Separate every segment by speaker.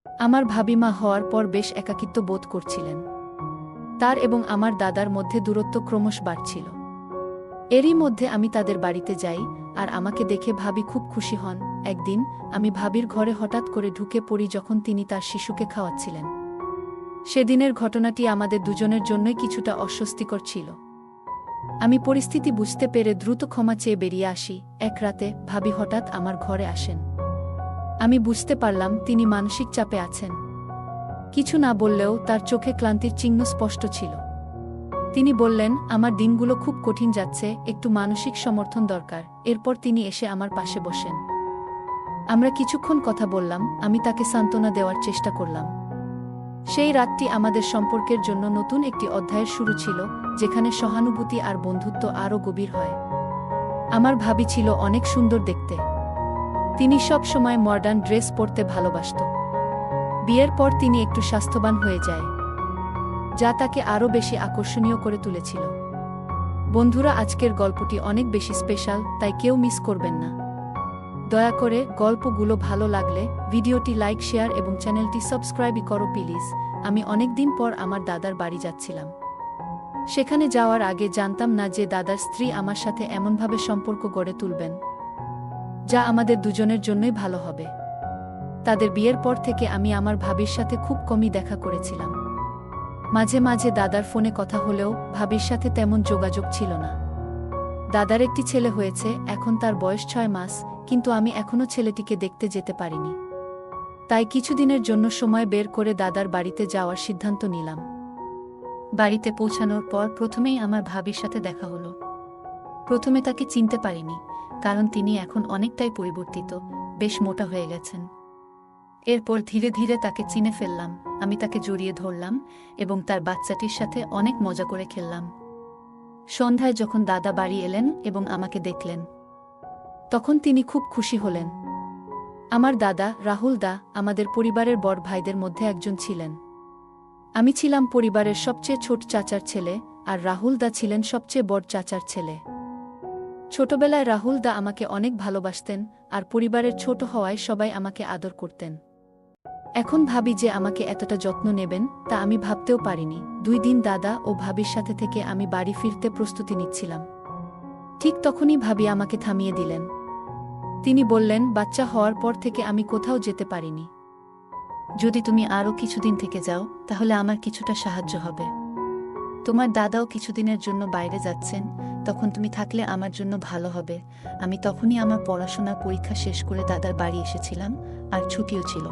Speaker 1: আমার ভাবিমা হওয়ার পর বেশ একাকিত্ব বোধ করছিলেন। তার এবং আমার দাদার মধ্যে দূরত্ব ক্রমশ বাড়ছিল। এরই মধ্যে আমি তাদের বাড়িতে যাই, আর আমাকে দেখে ভাবি খুব খুশি হন। একদিন আমি ভাবির ঘরে হঠাৎ করে ঢুকে পড়ি যখন তিনি তার শিশুকে খাওয়াচ্ছিলেন। সেদিনের ঘটনাটি আমাদের দুজনের জন্যই কিছুটা অস্বস্তিকর ছিল। আমি পরিস্থিতি বুঝতে পেরে দ্রুত ক্ষমা চেয়ে বেরিয়ে আসি। এক রাতে ভাবি হঠাৎ আমার ঘরে আসেন। আমি বুঝতে পারলাম তিনি মানসিক চাপে আছেন। কিছু না বললেও তার চোখে ক্লান্তির চিহ্ন স্পষ্ট ছিল। তিনি বললেন, আমার দিনগুলো খুব কঠিন যাচ্ছে, একটু মানসিক সমর্থন দরকার। এরপর তিনি এসে আমার পাশে বসেন। আমরা কিছুক্ষণ কথা বললাম, আমি তাকে সান্ত্বনা দেওয়ার চেষ্টা করলাম। সেই রাতটি আমাদের সম্পর্কের জন্য নতুন একটি অধ্যায়ের শুরু ছিল, যেখানে সহানুভূতি আর বন্ধুত্ব আরও গভীর হয়। আমার ভাবি ছিল অনেক সুন্দর দেখতে। তিনি সব সময় মডার্ন ড্রেস পরতে ভালোবাসত। বিয়ের পর তিনি একটু স্বাস্থ্যবান হয়ে যায়, যা তাকে আরও বেশি আকর্ষণীয় করে তুলেছিল। বন্ধুরা, আজকের গল্পটি অনেক বেশি স্পেশাল, তাই কেউ মিস করবেন না। দয়া করে গল্পগুলো ভালো লাগলে ভিডিওটি লাইক, শেয়ার এবং চ্যানেলটি সাবস্ক্রাইব করো প্লিজ। আমি অনেকদিন পর আমার দাদার বাড়ি যাচ্ছিলাম। সেখানে যাওয়ার আগে জানতাম না যে দাদার স্ত্রী আমার সাথে এমনভাবে সম্পর্ক গড়ে তুলবেন, যা আমাদের দুজনের জন্যই ভালো হবে। তাদের বিয়ের পর থেকে আমি আমার ভাবির সাথে খুব কমই দেখা করেছিলাম। মাঝে মাঝে দাদার ফোনে কথা হলেও ভাবির সাথে তেমন যোগাযোগ ছিল না। দাদার একটি ছেলে হয়েছে, এখন তার বয়স 6 মাস, কিন্তু আমি এখনও ছেলেটিকে দেখতে যেতে পারিনি। তাই কিছুদিনের জন্য সময় বের করে দাদার বাড়িতে যাওয়ার সিদ্ধান্ত নিলাম। বাড়িতে পৌঁছানোর পর প্রথমেই আমার ভাবির সাথে দেখা হলো। প্রথমে তাকে চিনতে পারিনি, কারণ তিনি এখন অনেকটাই পরিবর্তিত, বেশ মোটা হয়ে গেছেন। এরপর ধীরে ধীরে তাকে চিনে ফেললাম। আমি তাকে জড়িয়ে ধরলাম এবং তার বাচ্চাটির সাথে অনেক মজা করে খেললাম। সন্ধ্যায় যখন দাদা বাড়ি এলেন এবং আমাকে দেখলেন, তখন তিনি খুব খুশি হলেন। আমার দাদা রাহুল দা আমাদের পরিবারের বড় ভাইদের মধ্যে একজন ছিলেন। আমি ছিলাম পরিবারের সবচেয়ে ছোট চাচার ছেলে, আর রাহুল দা ছিলেন সবচেয়ে বড় চাচার ছেলে। ছোটবেলায় রাহুল দা আমাকে অনেক ভালোবাসতেন, আর পরিবারের ছোট হওয়ায় সবাই আমাকে আদর করতেন। এখন ভাবি যে আমাকে এতটা যত্ন নেবেন, তা আমি ভাবতেও পারিনি। 2 দিন দাদা ও ভাবির সাথে থেকে আমি বাড়ি ফিরতে প্রস্তুতি নিচ্ছিলাম। ঠিক তখনই ভাবি আমাকে থামিয়ে দিলেন। তিনি বললেন, বাচ্চা হওয়ার পর থেকে আমি কোথাও যেতে পারিনি। যদি তুমি আরও কিছুদিন থেকে যাও, তাহলে আমার কিছুটা সাহায্য হবে। তোমার দাদাও কিছুদিনের জন্য বাইরে যাচ্ছেন, তখন তুমি থাকলে আমার জন্য ভালো হবে। আমি তখনই আমার পড়াশোনার পরীক্ষা শেষ করে দাদার বাড়ি এসেছিলাম, আর ছুটিও ছিল।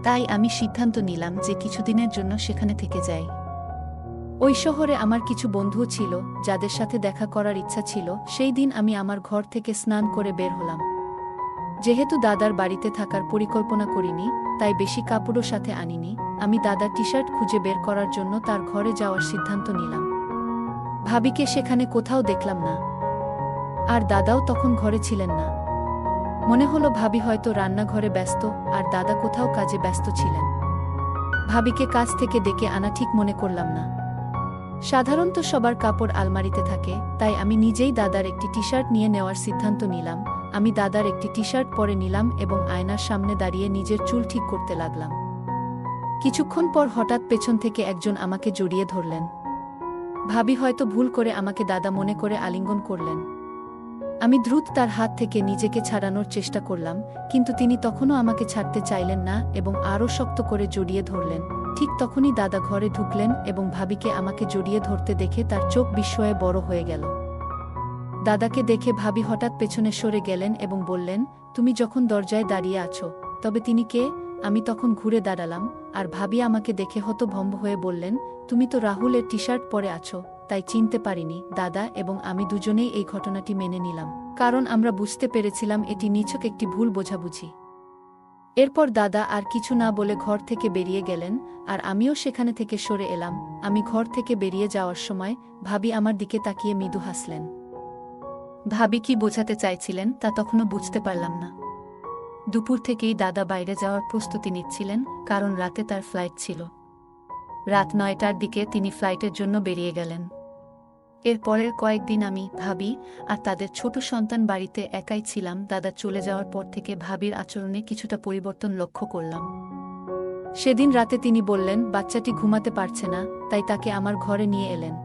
Speaker 1: তাই আমি সিদ্ধান্ত নিলাম যে কিছুদিনের জন্য সেখানে থেকে যাই। ওই শহরে আমার কিছু বন্ধুও ছিল, যাদের সাথে দেখা করার ইচ্ছা ছিল। সেই দিন আমি আমার ঘর থেকে স্নান করে বের হলাম। যেহেতু দাদার বাড়িতে থাকার পরিকল্পনা করিনি, তাই বেশি কাপড়ও সাথে আনিনি। আমি দাদার টি-শার্ট খুঁজে বের করার জন্য তার ঘরে যাওয়ার সিদ্ধান্ত নিলাম। ভাবিকে সেখানে কোথাও দেখলাম না, আর দাদাও তখন ঘরে ছিলেন না। মনে হলো ভাবি হয়তো রান্নাঘরে ব্যস্ত, আর দাদা কোথাও কাজে ব্যস্ত ছিলেন। ভাবিকে কাজ থেকে ডেকে আনা ঠিক মনে করলাম না। সাধারণত সবার কাপড় আলমারিতে থাকে, তাই আমি নিজেই দাদার একটি টি-শার্ট নিয়ে নেওয়ার সিদ্ধান্ত নিলাম। আমি দাদার একটি টি-শার্ট পরে নিলাম এবং আয়নার সামনে দাঁড়িয়ে নিজের চুল ঠিক করতে লাগলাম। কিছুক্ষণ পর হঠাৎ পেছন থেকে একজন আমাকে জড়িয়ে ধরলেন। ভাবি হয়তো ভুল করে আমাকে দাদা মনে করে আলিঙ্গন করলেন। আমি দ্রুত তার হাত থেকে নিজেকে ছাড়ানোর চেষ্টা করলাম, কিন্তু তিনি তখনও আমাকে ছাড়তে চাইলেন না এবং আরও শক্ত করে জড়িয়ে ধরলেন। ঠিক তখনই দাদা ঘরে ঢুকলেন এবং ভাবিকে আমাকে জড়িয়ে ধরতে দেখে তার চোখ বিস্ময়ে বড় হয়ে গেল। দাদাকে দেখে ভাবি হঠাৎ পেছনে সরে গেলেন এবং বললেন, তুমি যখন দরজায় দাঁড়িয়ে আছো, তবে তিনি কে? আমি তখন ঘুরে দাঁড়ালাম, আর ভাবি আমাকে দেখে হতভম্ব হয়ে বললেন, তুমি তো রাহুলের টি-শার্ট পরে আছো, তাই চিনতে পারিনি। দাদা এবং আমি দুজনেই এই ঘটনাটি মেনে নিলাম, কারণ আমরা বুঝতে পেরেছিলাম এটি নিছক একটি ভুল বোঝাবুঝি। এরপর দাদা আর কিছু না বলে ঘর থেকে বেরিয়ে গেলেন, আর আমিও সেখানে থেকে সরে এলাম। আমি ঘর থেকে বেরিয়ে যাওয়ার সময় ভাবি আমার দিকে তাকিয়ে মৃদু হাসলেন। ভাবি কি বোঝাতে চাইছিলেন তা তখনও বুঝতে পারলাম না। দুপুর থেকেই দাদা বাইরে যাওয়ার প্রস্তুতি নিচ্ছিলেন, কারণ রাতে তার ফ্লাইট ছিল। রাত 9টার দিকে তিনি ফ্লাইটের জন্য বেরিয়ে গেলেন। এর পরের কয়েকদিন আমি, ভাবি আর তাদের ছোট সন্তান বাড়িতে একাই ছিলাম। দাদা চলে যাওয়ার পর থেকে ভাবির আচরণে কিছুটা পরিবর্তন লক্ষ্য করলাম। সেদিন রাতে তিনি বললেন বাচ্চাটি ঘুমাতে পারছে না, তাই তাকে আমার ঘরে নিয়ে এলেন।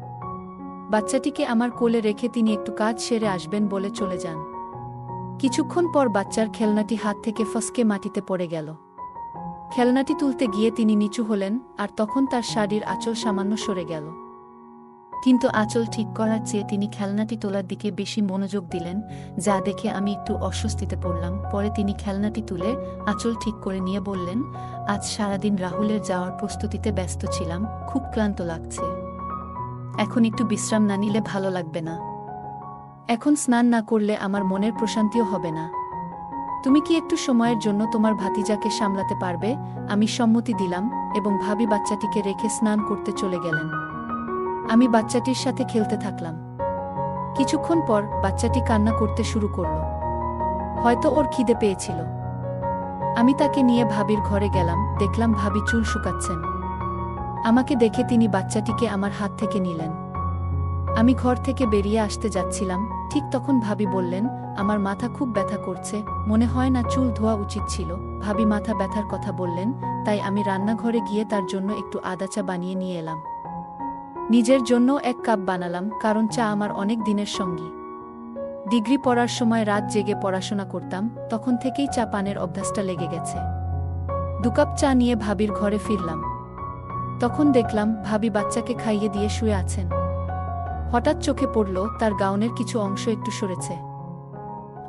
Speaker 1: বাচ্চাটিকে আমার কোলে রেখে তিনি একটু কাজ সেরে আসবেন বলে চলে যান। কিছুক্ষণ পর বাচ্চার খেলনাটি হাত থেকে ফসকে মাটিতে পড়ে গেল। খেলনাটি তুলতে গিয়ে তিনি নিচু হলেন, আর তখন তার শাড়ির আঁচল সামান্য সরে গেল। কিন্তু আঁচল ঠিক করার চেয়ে তিনি খেলনাটি তোলার দিকে বেশি মনোযোগ দিলেন, যা দেখে আমি একটু অস্বস্তিতে পড়লাম। পরে তিনি খেলনাটি তুলে আঁচল ঠিক করে নিয়ে বললেন, আজ সারাদিন রাহুলের যাওয়ার প্রস্তুতিতে ব্যস্ত ছিলাম, খুব ক্লান্ত লাগছে। এখন একটু বিশ্রাম না নিলে ভালো লাগবে না। এখন স্নান না করলে আমার মনের প্রশান্তিও হবে না। তুমি কি একটু সময়ের জন্য তোমার ভাতিজাকে সামলাতে পারবে? আমি সম্মতি দিলাম এবং ভাবি বাচ্চাটিকে রেখে স্নান করতে চলে গেলেন। আমি বাচ্চাটির সাথে খেলতে থাকলাম। কিছুক্ষণ পর বাচ্চাটি কান্না করতে শুরু করল। হয়তো ওর খিদে পেয়েছিল। আমি তাকে নিয়ে ভাবির ঘরে গেলাম, দেখলাম ভাবি চুল শুকাচ্ছেন। আমাকে দেখে তিনি বাচ্চাটিকে আমার হাত থেকে নিলেন। আমি ঘর থেকে বেরিয়ে আসতে যাচ্ছিলাম, ঠিক তখন ভাবি বললেন, আমার মাথা খুব ব্যথা করছে, মনে হয় না চুল ধোয়া উচিত ছিল। ভাবি মাথা ব্যথার কথা বললেন, তাই আমি রান্নাঘরে গিয়ে তার জন্য একটু আদা চা বানিয়ে নিয়ে এলাম। নিজের জন্য 1 কাপ বানালাম, কারণ চা আমার অনেক দিনের সঙ্গী। ডিগ্রি পড়ার সময় রাত জেগে পড়াশোনা করতাম, তখন থেকেই চা পানের অভ্যাসটা লেগে গেছে। 2 কাপ চা নিয়ে ভাবির ঘরে ফিরলাম। তখন দেখলাম ভাবি বাচ্চাকে খাইয়ে দিয়ে শুয়ে আছেন। হঠাৎ চোখে পড়ল তার গাউনের কিছু অংশ একটু সরেছে,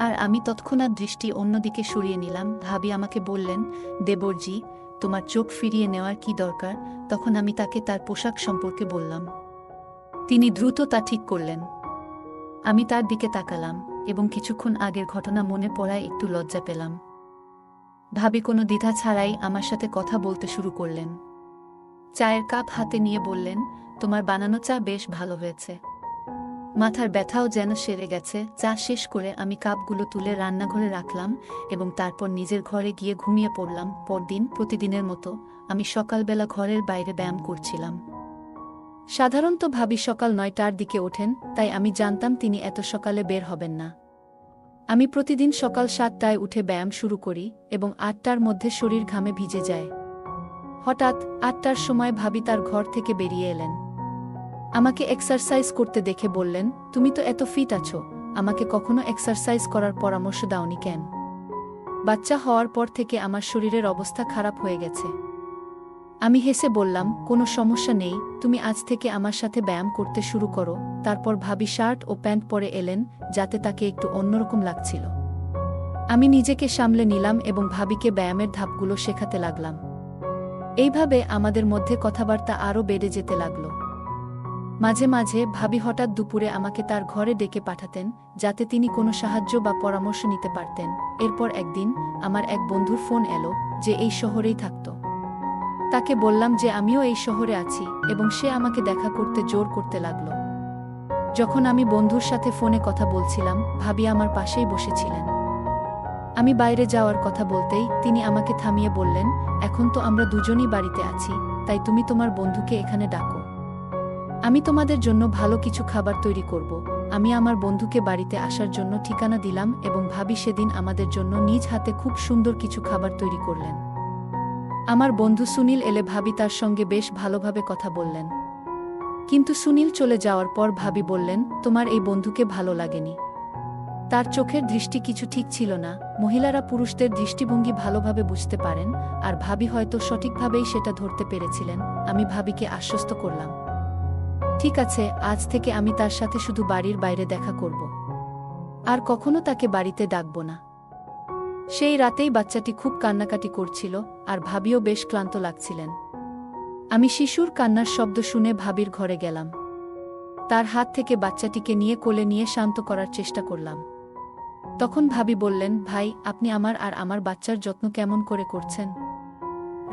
Speaker 1: আর আমি তৎক্ষণাৎ দৃষ্টি অন্যদিকে সরিয়ে নিলাম। ভাবি আমাকে বললেন, দেবরজি, তোমার চোখ ফিরিয়ে নেওয়ার কি দরকার? তখন আমি তাকে তার পোশাক সম্পর্কে বললাম। তিনি দ্রুত তা ঠিক করলেন। আমি তার দিকে তাকালাম এবং কিছুক্ষণ আগের ঘটনা মনে পড়ায় একটু লজ্জা পেলাম। ভাবি কোনো দ্বিধা ছাড়াই আমার সাথে কথা বলতে শুরু করলেন। চায়ের কাপ হাতে নিয়ে বললেন, তোমার বানানো চা বেশ ভালো হয়েছে। মাথার ব্যথাও যেন সেরে গেছে। চা শেষ করে আমি কাপগুলো তুলে রান্নাঘরে রাখলাম এবং তারপর নিজের ঘরে গিয়ে ঘুমিয়ে পড়লাম। পরদিন প্রতিদিনের মতো আমি সকালবেলা ঘরের বাইরে ব্যায়াম করছিলাম। সাধারণত ভাবি সকাল 9টার দিকে ওঠেন, তাই আমি জানতাম তিনি এত সকালে বের হবেন না। আমি প্রতিদিন সকাল 7টায় উঠে ব্যায়াম শুরু করি এবং 8টার মধ্যে শরীর ঘামে ভিজে যায়। হঠাৎ 8টার সময় ভাবি তার ঘর থেকে বেরিয়ে এলেন। আমাকে এক্সারসাইজ করতে দেখে বললেন, তুমি তো এত ফিট আছো, আমাকে কখনো এক্সারসাইজ করার পরামর্শ দাওনি কেন? বাচ্চা হওয়ার পর থেকে আমার শরীরের অবস্থা খারাপ হয়ে গেছে। আমি হেসে বললাম, কোনো সমস্যা নেই, তুমি আজ থেকে আমার সাথে ব্যায়াম করতে শুরু করো। তারপর ভাবি শার্ট ও প্যান্ট পরে এলেন, যাতে তাকে একটু অন্যরকম লাগছিল। আমি নিজেকে সামলে নিলাম এবং ভাবিকে ব্যায়ামের ধাপগুলো শেখাতে লাগলাম। এইভাবে আমাদের মধ্যে কথাবার্তা আরও বেড়ে যেতে লাগল। মাঝে মাঝে ভাবি হঠাৎ দুপুরে আমাকে তার ঘরে ডেকে পাঠাতেন, যাতে তিনি কোনো সাহায্য বা পরামর্শ নিতে পারতেন। এরপর একদিন আমার এক বন্ধুর ফোন এলো, যে এই শহরেই থাকত। তাকে বললাম যে আমিও এই শহরে আছি এবং সে আমাকে দেখা করতে জোর করতে লাগল। যখন আমি বন্ধুর সাথে ফোনে কথা বলছিলাম, ভাবি আমার পাশেই বসেছিলেন। আমি বাইরে যাওয়ার কথা বলতেই তিনি আমাকে থামিয়ে বললেন, এখন তো আমরা দুজনই বাড়িতে আছি, তাই তুমি তোমার বন্ধুকে এখানে ডাকো। আমি তোমাদের জন্য ভালো কিছু খাবার তৈরি করব। আমি আমার বন্ধুকে বাড়িতে আসার জন্য ঠিকানা দিলাম এবং ভাবি সেদিন আমাদের জন্য নিজ হাতে খুব সুন্দর কিছু খাবার তৈরি করলেন। আমার বন্ধু সুনীল এলে ভাবি তার সঙ্গে বেশ ভালোভাবে কথা বললেন। কিন্তু সুনীল চলে যাওয়ার পর ভাবি বললেন, তোমার এই বন্ধুকে ভালো লাগেনি? তার চোখের দৃষ্টি কিছু ঠিক ছিল না। মহিলারা পুরুষদের দৃষ্টিভঙ্গি ভালোভাবে বুঝতে পারেন, আর ভাবি হয়তো সঠিকভাবেই সেটা ধরতে পেরেছিলেন। আমি ভাবিকে আশ্বস্ত করলাম, ঠিক আছে, আজ থেকে আমি তার সাথে শুধু বাড়ির বাইরে দেখা করব, আর কখনো তাকে বাড়িতে ডাকব না। সেই রাতেই বাচ্চাটি খুব কান্নাকাটি করছিল, আর ভাবিও বেশ ক্লান্ত লাগছিলেন। আমি শিশুর কান্নার শব্দ শুনে ভাবির ঘরে গেলাম। তার হাত থেকে বাচ্চাটিকে নিয়ে কোলে নিয়ে শান্ত করার চেষ্টা করলাম। তখন ভাবি বললেন, ভাই, আপনি আমার আর আমার বাচ্চার যত্ন কেমন করে করছেন?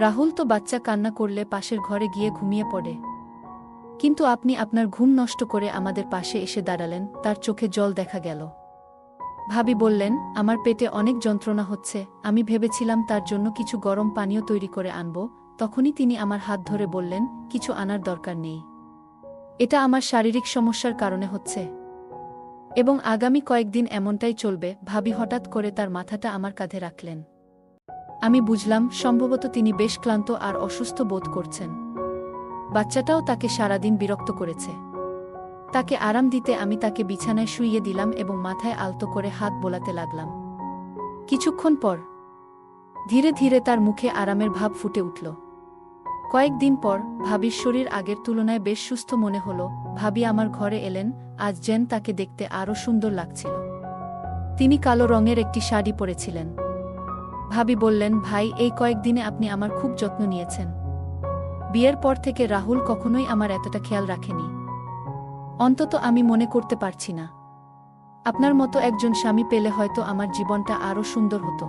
Speaker 1: রাহুল তো বাচ্চা কান্না করলে পাশের ঘরে গিয়ে ঘুমিয়ে পড়ে, কিন্তু আপনি আপনার ঘুম নষ্ট করে আমাদের পাশে এসে দাঁড়ালেন। তার চোখে জল দেখা গেল। ভাবি বললেন, আমার পেটে অনেক যন্ত্রণা হচ্ছে, আমি ভেবেছিলাম তার জন্য কিছু গরম পানীয় তৈরি করে আনব। তখনই তিনি আমার হাত ধরে বললেন, কিছু আনার দরকার নেই, এটা আমার শারীরিক সমস্যার কারণে হচ্ছে এবং আগামী কয়েকদিন এমনটাই চলবে। ভাবি হঠাৎ করে তার মাথাটা আমার কাঁধে রাখলেন। আমি বুঝলাম সম্ভবত তিনি বেশ ক্লান্ত আর অসুস্থ বোধ করছেন। বাচ্চাটাও তাকে সারাদিন বিরক্ত করেছে। তাকে আরাম দিতে আমি তাকে বিছানায় শুইয়ে দিলাম এবং মাথায় আলতো করে হাত বোলাতে লাগলাম। কিছুক্ষণ পর ধীরে ধীরে তার মুখে আরামের ভাব ফুটে উঠল। কয়েকদিন পর ভাবির শরীর আগের তুলনায় বেশ সুস্থ মনে হলো। ভাবি আমার ঘরে এলেন, আজ যেন তাকে দেখতে আরও সুন্দর লাগছিল। তিনি কালো রঙের একটি শাড়ি পরেছিলেন। ভাবি বললেন, ভাই, এই কয়েকদিনে আপনি আমার খুব যত্ন নিয়েছেন। বিয়ের পর থেকে রাহুল কখনোই আমার এতটা খেয়াল রাখেনি। অন্তত আমি মনে করতে পারছি না। আপনার মতো একজন স্বামী পেলে হয়তো আমার জীবনটা আরও সুন্দর হতো।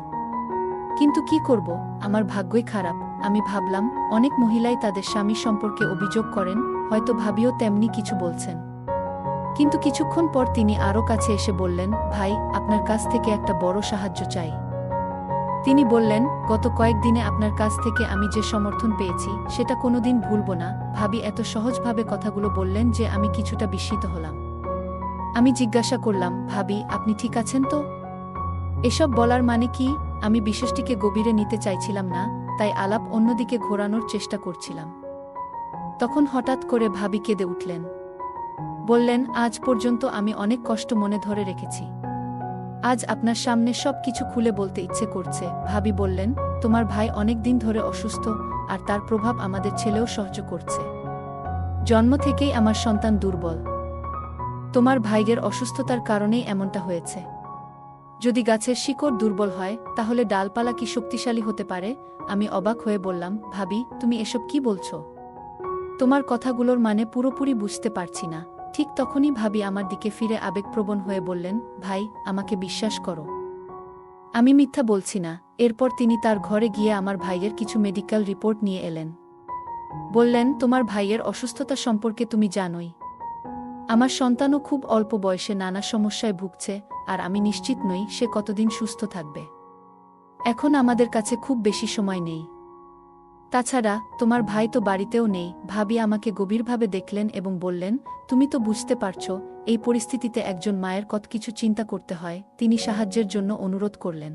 Speaker 1: কিন্তু কি করব, আমার ভাগ্যই খারাপ। আমি ভাবলাম, অনেক মহিলাই তাদের স্বামী সম্পর্কে অভিযোগ করেন, হয়তো ভাবিও তেমনি কিছু বলছেন। কিন্তু কিছুক্ষণ পর তিনি আরও কাছে এসে বললেন, ভাই, আপনার কাছ থেকে একটা বড় সাহায্য চাই। তিনি বললেন, গত কয়েকদিনে আপনার কাছ থেকে আমি যে সমর্থন পেয়েছি সেটা কোনোদিন ভুলব না। ভাবি এত সহজভাবে কথাগুলো বললেন যে আমি কিছুটা বিস্মিত হলাম। আমি জিজ্ঞাসা করলাম, ভাবি, আপনি ঠিক আছেন তো? এসব বলার মানে কি? আমি বিষয়টিকে গভীরে নিতে চাইছিলাম না, তাই আলাপ অন্যদিকে ঘোরানোর চেষ্টা করছিলাম। তখন হঠাৎ করে ভাবি কেঁদে উঠলেন। বললেন, আজ পর্যন্ত আমি অনেক কষ্ট মনে ধরে রেখেছি। আজ আপনার সামনে সব কিছু খুলে বলতে ইচ্ছে করছে। ভাবি বললেন, তোমার ভাই অনেক দিন ধরে অসুস্থ, আর তার প্রভাব আমাদের ছেলেও সহ্য করছে। জন্ম থেকেই আমার সন্তান দুর্বল। তোমার ভাইয়ের অসুস্থতার কারণেই এমনটা হয়েছে। যদি গাছের শিকড় দুর্বল হয়, তাহলে ডালপালা কি শক্তিশালী হতে পারে? আমি অবাক হয়ে বললাম, ভাবি, তুমি এসব কি বলছো? তোমার কথাগুলোর মানে পুরোপুরি বুঝতে পারছি না। ঠিক তখনই ভাবি আমার দিকে ফিরে আবেগপ্রবণ হয়ে বললেন, ভাই, আমাকে বিশ্বাস করো, আমি মিথ্যা বলছি না। এরপর তিনি তার ঘরে গিয়ে আমার ভাইয়ের কিছু মেডিকেল রিপোর্ট নিয়ে এলেন। বললেন, তোমার ভাইয়ের অসুস্থতা সম্পর্কে তুমি জানোই। আমার সন্তানও খুব অল্প বয়সে নানা সমস্যায় ভুগছে, আর আমি নিশ্চিত নই সে কতদিন সুস্থ থাকবে। এখন আমাদের কাছে খুব বেশি সময় নেই। তাছাড়া তোমার ভাই তো বাড়িতেও নেই। ভাবি আমাকে গভীরভাবে দেখলেন এবং বললেন, তুমি তো বুঝতে পারছো, এই পরিস্থিতিতে একজন মায়ের কত কিছু চিন্তা করতে হয়। তিনি সাহায্যের জন্য অনুরোধ করলেন।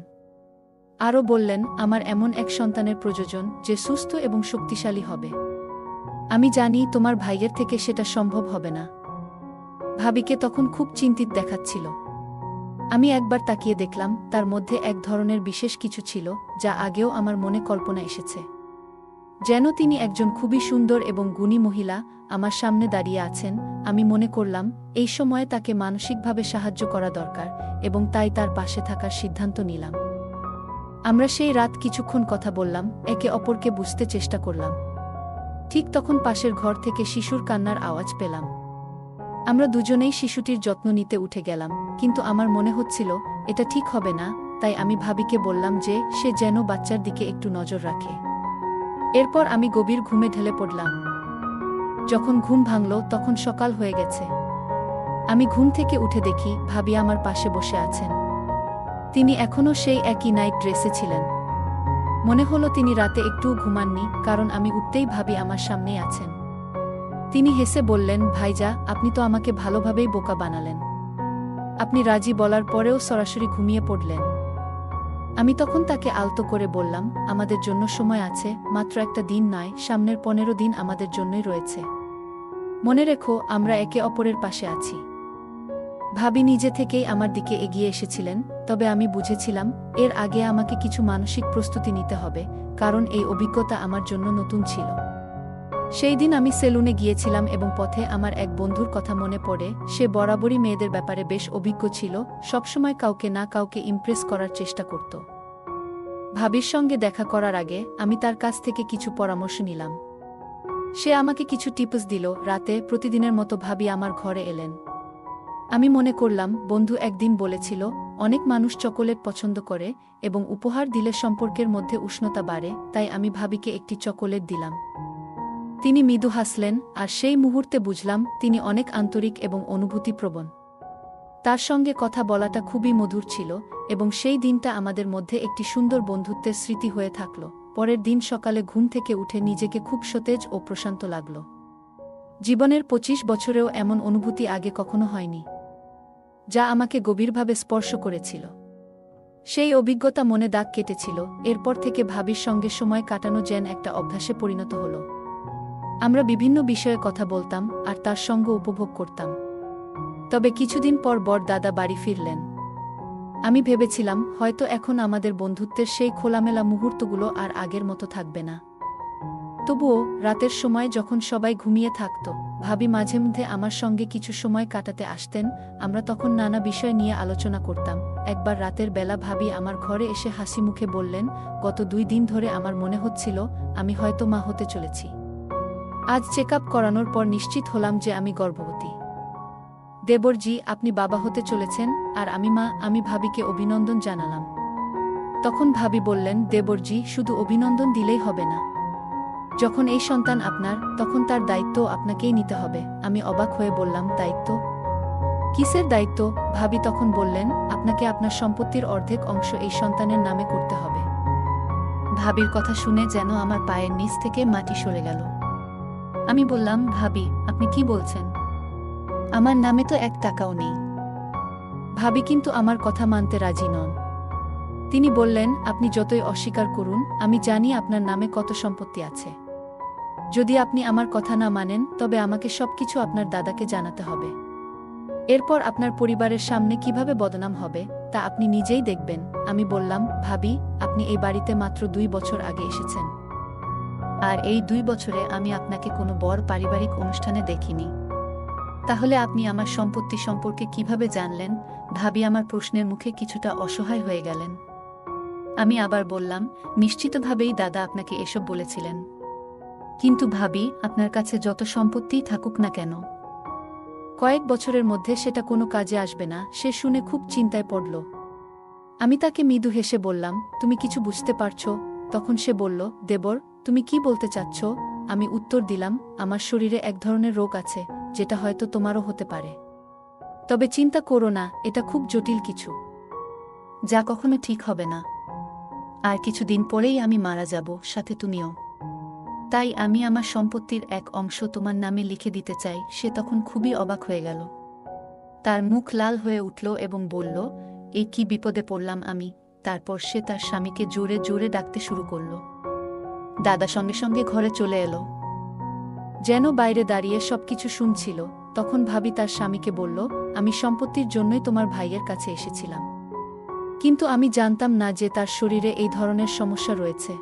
Speaker 1: আরও বললেন, আমার এমন এক সন্তানের প্রয়োজন যে সুস্থ এবং শক্তিশালী হবে। আমি জানি তোমার ভাইয়ের থেকে সেটা সম্ভব হবে না। ভাবিকে তখন খুব চিন্তিত দেখাচ্ছিল। আমি একবার তাকিয়ে দেখলাম, তার মধ্যে এক ধরনের বিশেষ কিছু ছিল যা আগেও আমার মনে কল্পনা এসেছে। যেন তিনি একজন খুবই সুন্দর এবং গুণী মহিলা আমার সামনে দাঁড়িয়ে আছেন। আমি মনে করলাম, এই সময়ে তাকে মানসিকভাবে সাহায্য করা দরকার, এবং তাই তার পাশে থাকার সিদ্ধান্ত নিলাম। আমরা সেই রাত কিছুক্ষণ কথা বললাম, একে অপরকে বুঝতে চেষ্টা করলাম। ঠিক তখন পাশের ঘর থেকে শিশুর কান্নার আওয়াজ পেলাম। আমরা দুজনেই শিশুটির যত্ন নিতে উঠে গেলাম, কিন্তু আমার মনে হচ্ছিল এটা ঠিক হবে না। তাই আমি ভাবিকে বললাম যে সে যেন বাচ্চার দিকে একটু নজর রাখে। এরপর আমি গভীর ঘুমে ঢলে পড়লাম। যখন ঘুম ভাঙল তখন সকাল হয়ে গেছে। আমি ঘুম থেকে উঠে দেখি ভাবি আমার পাশে বসে আছেন। তিনি এখনও সেই একই নাইট ড্রেসে ছিলেন। মনে হলো তিনি রাতে একটুও ঘুমাননি, কারণ আমি উঠতেই ভাবি আমার সামনেই আছেন। তিনি হেসে বললেন, ভাইজা, আপনি তো আমাকে ভালোভাবেই বোকা বানালেন। আপনি রাজি বলার পরেও সরাসরি ঘুমিয়ে পড়লেন। আমি তখন তাকে আলতো করে বললাম, আমাদের জন্য সময় আছে, মাত্র একটা দিন নয়, সামনের 15 দিন আমাদের জন্যই রয়েছে। মনে রেখো, আমরা একে অপরের পাশে আছি। ভাবি নিজে থেকেই আমার দিকে এগিয়ে এসেছিলেন, তবে আমি বুঝেছিলাম এর আগে আমাকে কিছু মানসিক প্রস্তুতি নিতে হবে, কারণ এই অভিজ্ঞতা আমার জন্য নতুন ছিল। সেই দিন আমি সেলুনে গিয়েছিলাম এবং পথে আমার এক বন্ধুর কথা মনে পড়ে। সে বরাবরই মেয়েদের ব্যাপারে বেশ অভিজ্ঞ ছিল, সবসময় কাউকে না কাউকে ইমপ্রেস করার চেষ্টা করত। ভাবির সঙ্গে দেখা করার আগে আমি তার কাছ থেকে কিছু পরামর্শ নিলাম। সে আমাকে কিছু টিপস দিল। রাতে প্রতিদিনের মতো ভাবি আমার ঘরে এলেন। আমি মনে করলাম, বন্ধু একদিন বলেছিল অনেক মানুষ চকোলেট পছন্দ করে এবং উপহার দিলে সম্পর্কের মধ্যে উষ্ণতা বাড়ে, তাই আমি ভাবিকে একটি চকোলেট দিলাম। তিনি মৃদু হাসলেন, আর সেই মুহূর্তে বুঝলাম তিনি অনেক আন্তরিক এবং অনুভূতিপ্রবণ। তার সঙ্গে কথা বলাটা খুবই মধুর ছিল, এবং সেই দিনটা আমাদের মধ্যে একটি সুন্দর বন্ধুত্বের স্মৃতি হয়ে থাকল। পরের দিন সকালে ঘুম থেকে উঠে নিজেকে খুব সতেজ ও প্রশান্ত লাগল। জীবনের 25 বছরেও এমন অনুভূতি আগে কখনো হয়নি, যা আমাকে গভীরভাবে স্পর্শ করেছিল। সেই অভিজ্ঞতা মনে দাগ কেটেছিল। এরপর থেকে ভাবির সঙ্গে সময় কাটানো যেন একটা অভ্যাসে পরিণত হলো। আমরা বিভিন্ন বিষয়ে কথা বলতাম আর তার সঙ্গ উপভোগ করতাম। তবে কিছুদিন পর দাদা বাড়ি ফিরলেন। আমি ভেবেছিলাম হয়তো এখন আমাদের বন্ধুত্বের সেই খোলামেলা মুহূর্তগুলো আর আগের মতো থাকবে না। তবুও রাতের সময় যখন সবাই ঘুমিয়ে থাকত, ভাবি মাঝে মধ্যে আমার সঙ্গে কিছু সময় কাটাতে আসতেন। আমরা তখন নানা বিষয় নিয়ে আলোচনা করতাম। একবার রাতের বেলা ভাবি আমার ঘরে এসে হাসি মুখে বললেন, গত 2 দিন ধরে আমার মনে হচ্ছিল আমি হয়তো মা হতে চলেছি। আজ চেকআপ করানোর পর নিশ্চিত হলাম যে আমি গর্ভবতী। দেবরজি, আপনি বাবা হতে চলেছেন আর আমি মা। আমি ভাবিকে অভিনন্দন জানালাম। তখন ভাবি বললেন, দেবরজি, শুধু অভিনন্দন দিলেই হবে না। যখন এই সন্তান আপনার, তখন তার দায়িত্ব আপনাকেই নিতে হবে। আমি অবাক হয়ে বললাম, দায়িত্ব? কিসের দায়িত্ব? ভাবি তখন বললেন, আপনাকে আপনার সম্পত্তির অর্ধেক অংশ এই সন্তানের নামে করতে হবে। ভাবির কথা শুনে যেন আমার পায়ের নিচ থেকে মাটি সরে গেল। আমি বললাম, ভাবি, আপনি কি বলছেন? আমার নামে তো 1 টাকাও নেই। ভাবি কিন্তু আমার কথা মানতে রাজি নন। তিনি বললেন, আপনি যতই অস্বীকার করুন, আমি জানি আপনার নামে কত সম্পত্তি আছে। যদি আপনি আমার কথা না মানেন, তবে আমাকে সবকিছু আপনার দাদাকে জানাতে হবে। এরপর আপনার পরিবারের সামনে কিভাবে বদনাম হবে তা আপনি নিজেই দেখবেন। আমি বললাম, ভাবি, আপনি এই বাড়িতে মাত্র 2 বছর আগে এসেছেন। আর এই 2 বছরে আমি আপনাকে কোনো বড় পারিবারিক অনুষ্ঠানে দেখিনি। তাহলে আপনি আমার সম্পত্তি সম্পর্কে কিভাবে জানলেন? ভাবি আমার প্রশ্নের মুখে কিছুটা অসহায় হয়ে গেলেন। আমি আবার বললাম, নিশ্চিতভাবেই দাদা আপনাকে এসব বলেছিলেন। কিন্তু ভাবি, আপনার কাছে যত সম্পত্তিই থাকুক না কেন, কয়েক বছরের মধ্যে সেটা কোনো কাজে আসবে না। সে শুনে খুব চিন্তায় পড়ল। আমি তাকে মৃদু হেসে বললাম, তুমি কিছু বুঝতে পারছো? তখন সে বলল, দেবর, তুমি কি বলতে চাচ্ছ? আমি উত্তর দিলাম, আমার শরীরে এক ধরনের রোগ আছে, যেটা হয়তো তোমারও হতে পারে। তবে চিন্তা করো না, এটা খুব জটিল কিছু, যা কখনো ঠিক হবে না। আর কিছুদিন পরেই আমি মারা যাব, সাথে তুমিও। তাই আমি আমার সম্পত্তির এক অংশ তোমার নামে লিখে দিতে চাই। সে তখন খুবই অবাক হয়ে গেল। তার মুখ লাল হয়ে উঠল এবং বলল, এই কি বিপদে পড়লাম আমি। তারপর সে তার স্বামীকে জোরে জোরে ডাকতে শুরু করল। দাদা সঙ্গে সঙ্গে ঘরে চলে এলো, যেন বাইরে দাঁড়িয়ে সবকিছু শুনছিল। তখন ভাবি তার স্বামীকে বলল, আমি সম্পত্তির জন্যই তোমার ভাইয়ের কাছে এসেছিলাম, কিন্তু আমি জানতাম না যে তার শরীরে এই ধরনের সমস্যা রয়েছে।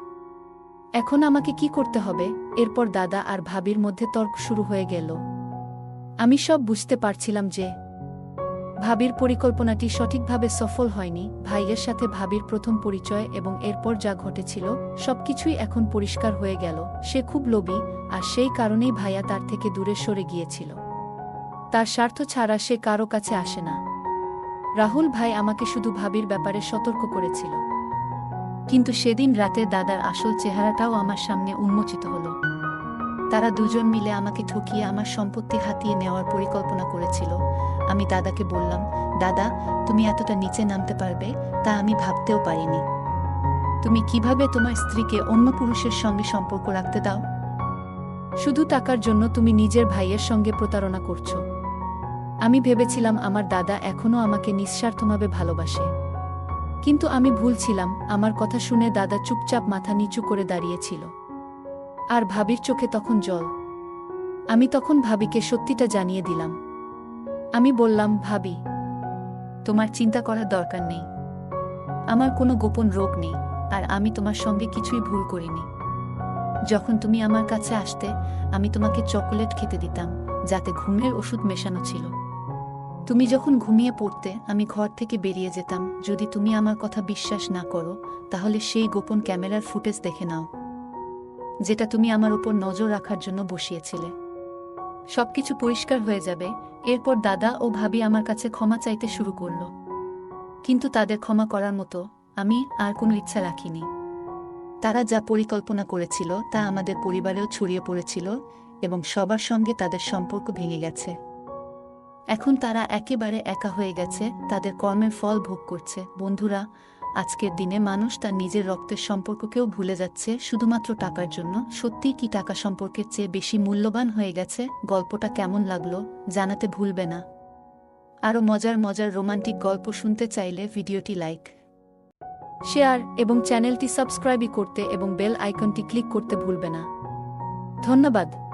Speaker 1: এখন আমাকে কি করতে হবে? এরপর দাদা আর ভাবির মধ্যে তর্ক শুরু হয়ে গেল। আমি সব বুঝতে পারছিলাম যে ভাবির পরিকল্পনাটি সঠিকভাবে সফল হয়নি। ভাইয়ের সাথে ভাবির প্রথম পরিচয় এবং এরপর যা ঘটেছিল, সবকিছুই এখন পরিষ্কার হয়ে গেল। সে খুব লোভী, আর সেই কারণেই ভাইয়া তার থেকে দূরে সরে গিয়েছিল। তার স্বার্থ ছাড়া সে কারো কাছে আসে না। রাহুল ভাই আমাকে শুধু ভাবির ব্যাপারে সতর্ক করেছিল, কিন্তু সেদিন রাতে দাদার আসল চেহারাটাও আমার সামনে উন্মোচিত হলো। তারা দুজন মিলে আমাকে ঠকিয়ে আমার সম্পত্তি হাতিয়ে নেওয়ার পরিকল্পনা করেছিল। আমি দাদাকে বললাম, দাদা, তুমি এতটা নিচে নামতে পারবে তা আমি ভাবতেও পারিনি। তুমি কিভাবে তোমার স্ত্রীকে অন্য পুরুষের সঙ্গে সম্পর্ক রাখতে দাও? শুধু টাকার জন্য তুমি নিজের ভাইয়ের সঙ্গে প্রতারণা করছো। আমি ভেবেছিলাম আমার দাদা এখনও আমাকে নিঃস্বার্থভাবে ভালোবাসে, কিন্তু আমি ভুল ছিলাম। আমার কথা শুনে দাদা চুপচাপ মাথা নিচু করে দাঁড়িয়েছিল, আর ভাবির চোখে তখন জল। আমি তখন ভাবিকে সত্যিটা জানিয়ে দিলাম। আমি বললাম, ভাবি, তোমার চিন্তা করার দরকার নেই। আমার কোনো গোপন রোগ নেই, আর আমি তোমার সঙ্গে কিছুই ভুল করিনি। যখন তুমি আমার কাছে আসতে, আমি তোমাকে চকোলেট খেতে দিতাম, যাতে ঘুমের ওষুধ মেশানো ছিল। তুমি যখন ঘুমিয়ে পড়তে, আমি ঘর থেকে বেরিয়ে যেতাম। যদি তুমি আমার কথা বিশ্বাস না করো, তাহলে সেই গোপন ক্যামেরার ফুটেজ দেখে নাও, যেটা তুমি আমার উপর নজর রাখার জন্য বসিয়েছিলে। সবকিছু পরিষ্কার হয়ে যাবে। এরপর দাদা ও ভাবি আমার কাছে ক্ষমা চাইতে শুরু করল, কিন্তু তাদের ক্ষমা করার মতো আমি আর কোনো ইচ্ছা রাখিনি। তারা যা পরিকল্পনা করেছিল তা আমাদের পরিবারেও ছড়িয়ে পড়েছিল, এবং সবার সঙ্গে তাদের সম্পর্ক ভেঙে গেছে। এখন তারা একেবারে একা হয়ে গেছে, তাদের কর্মের ফল ভোগ করছে। বন্ধুরা, আজকের দিনে মানুষ তার নিজের রক্তের সম্পর্ককেও ভুলে যাচ্ছে শুধুমাত্র টাকার জন্য। সত্যিই কি টাকা সম্পর্কের চেয়ে বেশি মূল্যবান হয়ে গেছে? গল্পটা কেমন লাগলো জানাতে ভুলবে না। আরও মজার মজার রোমান্টিক গল্প শুনতে চাইলে ভিডিওটি লাইক শেয়ার এবং চ্যানেলটি সাবস্ক্রাইব করতে এবং বেল আইকনটি ক্লিক করতে ভুলবে না। ধন্যবাদ।